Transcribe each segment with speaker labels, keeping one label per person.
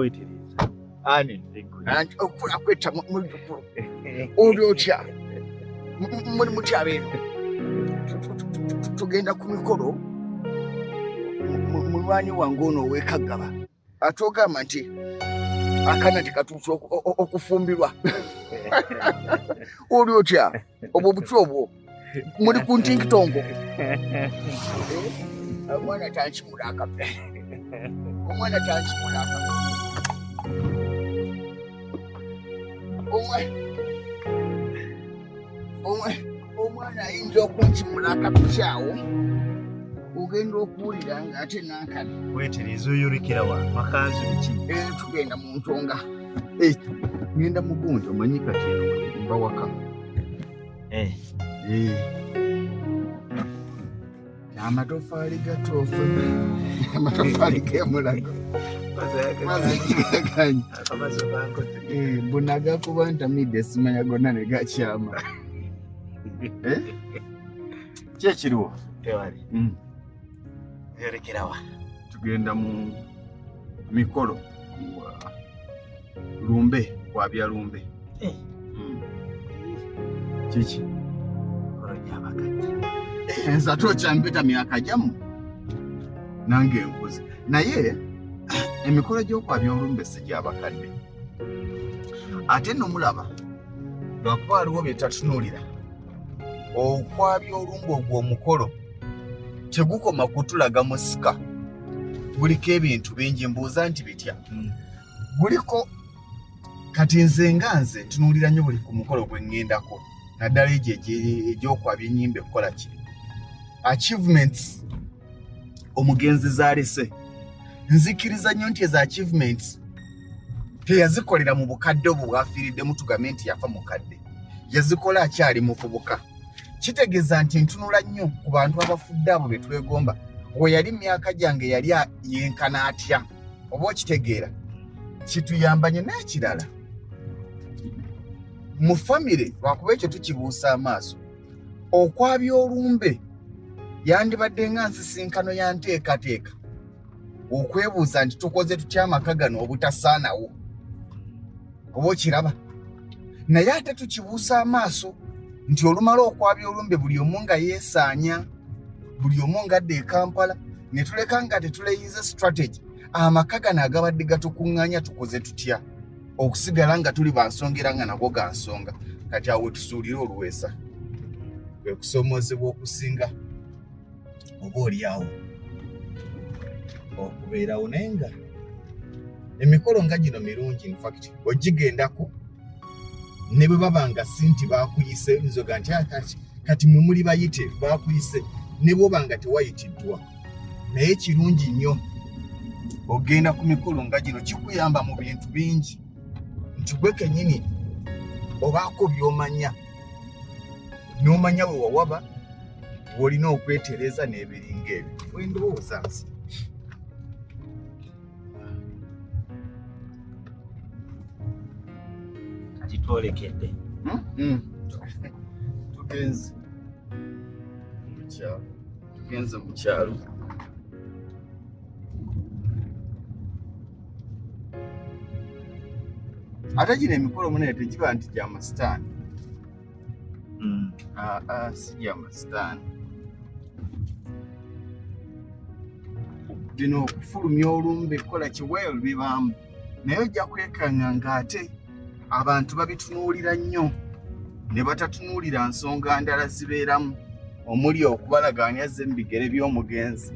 Speaker 1: Wetiriza. Ani ndingu.
Speaker 2: Anti okula kweta mu Olyocha. Muri mukyabero. Tugenda ku mikolo. Mulwanyi wange ono wekagaba. Atogamba nti akana tikatuusa okufumbirwa. Olyocha. Obwo butyobo. Muri ku ntinkitongo. Omwana tanchimulaka. Omwana tanchimulaka. Omwana ayinza okunchimulaka kukyawo. Ugenda okuwulira nga ate nankani.
Speaker 1: Wetiriza oyolekera wa makanzu biki?
Speaker 2: Tugenda mu ntonga. Ngenda mu gunja omanyi kati eno mba waka. Amatofaali gatofa. Amatofaali g'emulago. Mazagaganya.
Speaker 1: Akamazo bankoze.
Speaker 2: Bunaga kuba ntamidde simanya gonna ne gakyama. Kyekiriwo?
Speaker 1: Tewali. Oyolekera wa?
Speaker 2: Tugenda mu mikolo. Lumbe, wabya lumbe. Kiki?
Speaker 1: Mikolo gy'abakadde.
Speaker 2: Enza tokyambita myaka gyamu. Nange enkuze. Naye emikolo gy'okwabya olumbe si gy'abakadde. Ate nno mulaba lwakuba waliwo bye tatunuulira. Okwabya olumbe ogwo omukolo tegukoma kutulaga musika. Guliko ebintu bingi mbuuza nti bitya. Guliko kati nze nga nze tunuulira nnyo buli ku mukolo gwe ŋŋendako. Naddala egyo egy'okwabya ennyimba ekola ki. Achievements omugenzi zaalese. Nzikiriza nnyo nti ezo achievements teyazikolera mu bukadde obwo bwafiiriddemu tugambe nti yafa mukadde. Yazikola akyali muvubuka. Kitegeeza nti ntunula nnyo ku bantu abafudde abo be twegomba. We yali myaka gyange yali yenkana atya. Oba okitegeera. Kituyambanye n'ekirala. Mu famire lwakuba ekyo tukibuusa amaaso. Okwabya olumbe yandibadde nga nsisinkano ya nteekateeka. Okwebuuza nti tukoze tutya amaka gano obutasaanawo. Oba okiraba. Naye ate tukibuusa amaaso nti olumala okwabya olumbe buli omu nga yeesaanya, buli omu nga adda e Kampala, ne tuleka nga tetuleyize strategy. Amaka gano agabadde gatukuŋŋaanya tukoze tutya okusigala nga tuli bansongera nga nago ga nsonga. Kati awo tusuulire oluweesa. Kwe kusoomozebwa okusinga oba oliawo okubeerawo naye nga emikolo nga gino mirungi infact ogigendako ne bwe baba nga si nti baakuyise nzoga nti kati mwe muli bayite baakuyise ne bwoba nga tewayitiddwa naye kirungi nnyo ogenda ku mikolo nga gino kikuyamba mu bintu bingi nti gwe kennyini obaako by'omanya n'omanya we wawaba w'olina okwetereza n'ebiringa ebyo wendowooza nsi.
Speaker 1: Kati twolekedde.
Speaker 2: Tugenze mu kyalo. Ate gino emikolo munene tegiba nti gya masitaani. Si gya masitaani. Bino okufulumya olumbe kola kiweeyo bibaamu. Naye ojja kwekanga ng'ate abantu babitunuulira nnyo ne batatunuulira nsonga ndala zibeeramu omuli okubalagaanya mu bigere by'omugenzi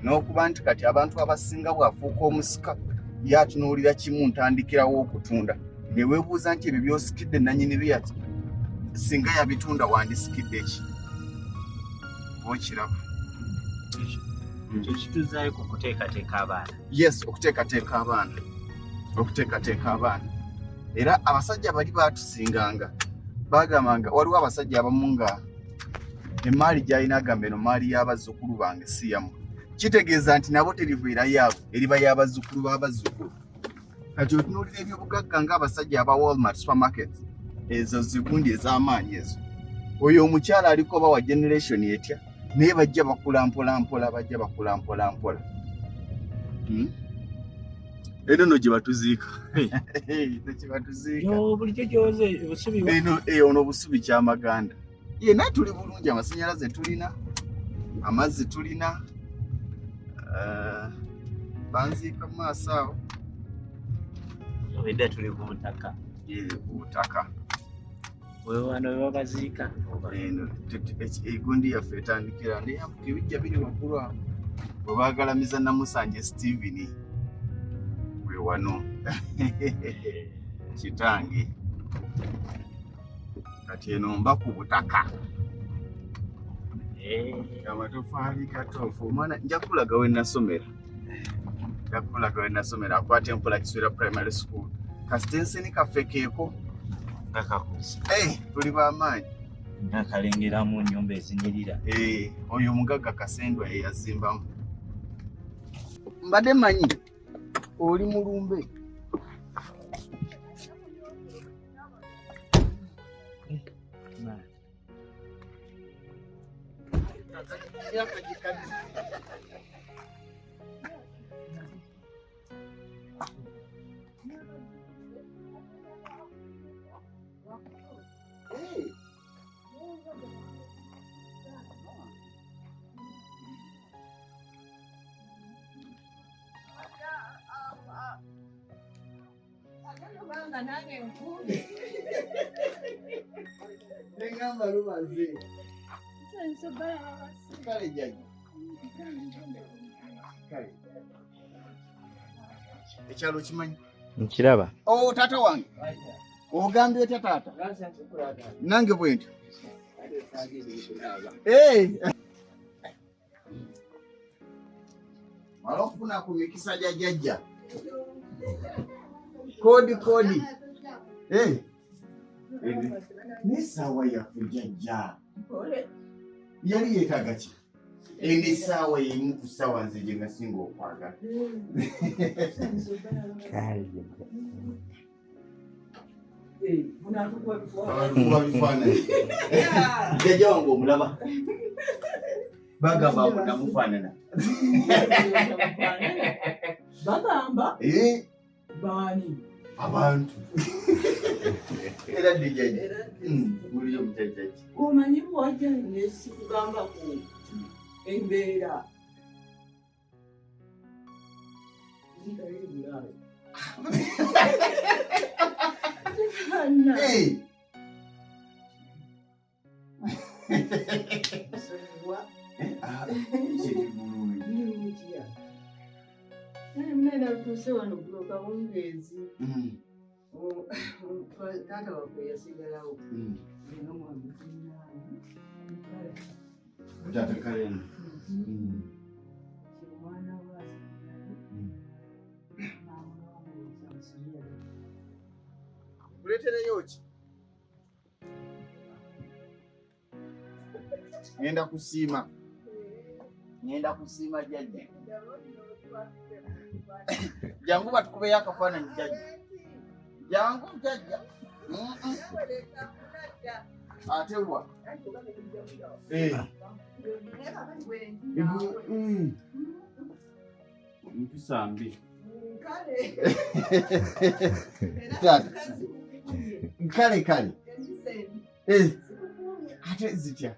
Speaker 2: n'okuba nti kati abantu abasinga bw'afuuka omusika yatunuulira kimu ntandikirawo okutunda ne weebuuza nti ebyo by'osikidde nannyini byati singa yabitunda wandisikidde ki okiraba.
Speaker 1: Ekyo kituzaayo ku kuteekateeka abaana.
Speaker 2: Yes, okuteekateeka abaana. Era abasajja bali batusinganga bagambanga waliwo abasajja abamu nga emaali gy'alina agamba eno maali y'abazzukulu bange si yamu. Kitegeeza nti nabo teribeera yaabo eriba y'abazzukulu b'abazzukulu. Kati otunuulira ebyobugagga ng'abasajja aba Walmart supermarket ezo zigundi ez'amaanyi ezo. Oyo omukyala aliko oba wa generation etya naye bajja bakula mpola mpola. Eno no gye batuziika. Gye batuziika.
Speaker 1: Yo bulijjo gyoze busubi.
Speaker 2: Eno ono busubi kyamaganda. Yenna tuli bulungi, amasannyalaze tulina, amazzi tulina, banziika mu maaso awo.
Speaker 1: Edda tuli ku butaka.
Speaker 2: Ku butaka.
Speaker 1: Wano we babaziika.
Speaker 2: Eno egundi yaffe etandikira ndeyambuka ebijja biri waggulu awo. Bwe baagalamiza Namusanje Steven. We wano. Kitange. Kati eno mba ku butaka. Amatofaali katoofu. Omwana nja kulaga we nasomera. Akwata Empola Kiswera Primary School. Kasitenseni kaffe keeko.
Speaker 1: Ngakakuzi.
Speaker 2: Tuli b'amaanyi.
Speaker 1: Nakalengeramu ennyumba ezinyirira.
Speaker 2: Oyo omugagga Kasendwa ye yazimbamu. Mbadde manyi oli mulumbe. Nengamba lubaze. Kale Jajja. Kale. Ekyalo kimanyi?
Speaker 1: Nkiraba.
Speaker 2: Taata wange. Ogambye otya taata? Nange bwentyo. Wala okufuna ku mikisa gya Jajja. Kodi. N'essaawa yaffe Jajja. Yali yeetaaga ki? Essaawa y'emu ku ssaawa nze gye nasinga okwagala. Kuba bifaananyi. Jajja wange omulaba. Bagamba mbu namufaanana.
Speaker 3: Bagamba? Baani?
Speaker 2: Abantu. Era Jajja. Muliyo Jajja ki?
Speaker 3: Omanyi bw'ojja nesikugamba ku embeera. Mnena tuuse wano buloka wongezi. Taata waffe yasigalawo.
Speaker 2: Taata Karen. Kuletereyo ki? Ngenda kusiima Jajja. Jangu batukubeyo akafaananyi Jajja. Jangu Jajja. Ate wa? Mpisambi. Kale. Ate zitya.